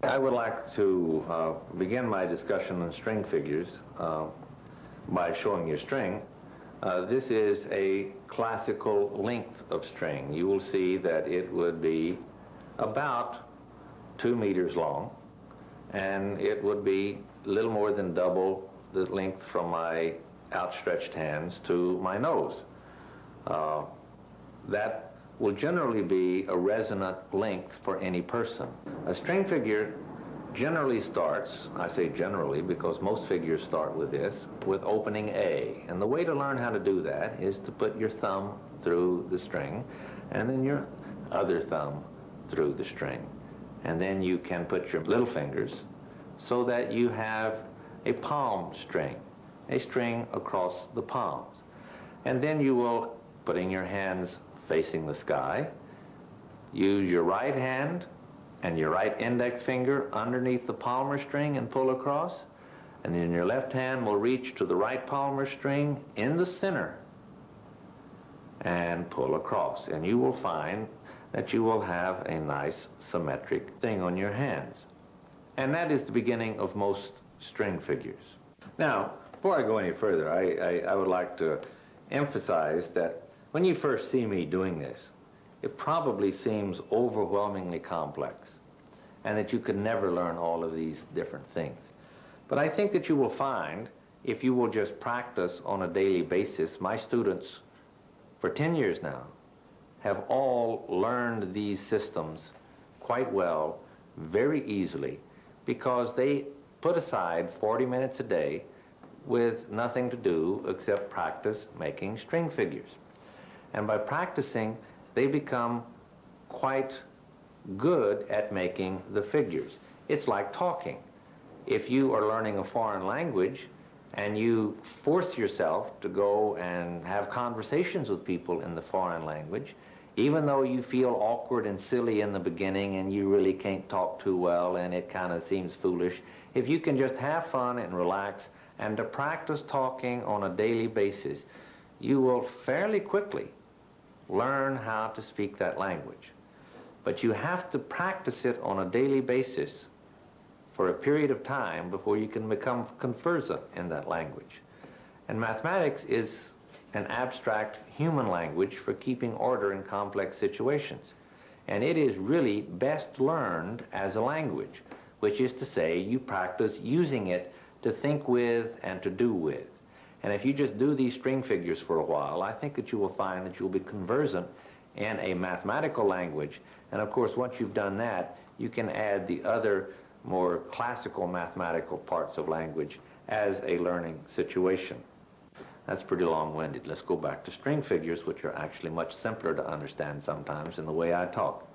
I would like to begin my discussion on string figures by showing you string. This is a classical length of string. You will see that it would be about 2 meters long, and it would be a little more than double the length from my outstretched hands to my nose. That will generally be a resonant length for any person. A string figure generally starts, I say generally because most figures start with this, with opening A. And the way to learn how to do that is to put your thumb through the string and then your other thumb through the string. And then you can put your little fingers so that you have a palm string, a string across the palms. And then you will, putting your hands facing the sky, use your right hand and your right index finger underneath the palmar string and pull across, and then your left hand will reach to the right palmar string in the center and pull across, and you will find that you will have a nice symmetric thing on your hands. And that is the beginning of most string figures. Now, before I go any further, I would like to emphasize that when you first see me doing this, it probably seems overwhelmingly complex and that you could never learn all of these different things. But I think that you will find, if you will just practice on a daily basis, my students for 10 years now have all learned these systems quite well, very easily, because they put aside 40 minutes a day with nothing to do except practice making string figures. And by practicing, they become quite good at making the figures. It's like talking. If you are learning a foreign language and you force yourself to go and have conversations with people in the foreign language, even though you feel awkward and silly in the beginning and you really can't talk too well and it kind of seems foolish, if you can just have fun and relax and to practice talking on a daily basis, you will fairly quickly learn how to speak that language. But you have to practice it on a daily basis for a period of time before you can become conversant in that language. And mathematics is an abstract human language for keeping order in complex situations. And it is really best learned as a language, which is to say you practice using it to think with and to do with. And if you just do these string figures for a while, I think that you will find that you'll be conversant in a mathematical language. And of course, once you've done that, you can add the other more classical mathematical parts of language as a learning situation. That's pretty long-winded. Let's go back to string figures, which are actually much simpler to understand sometimes in the way I talk.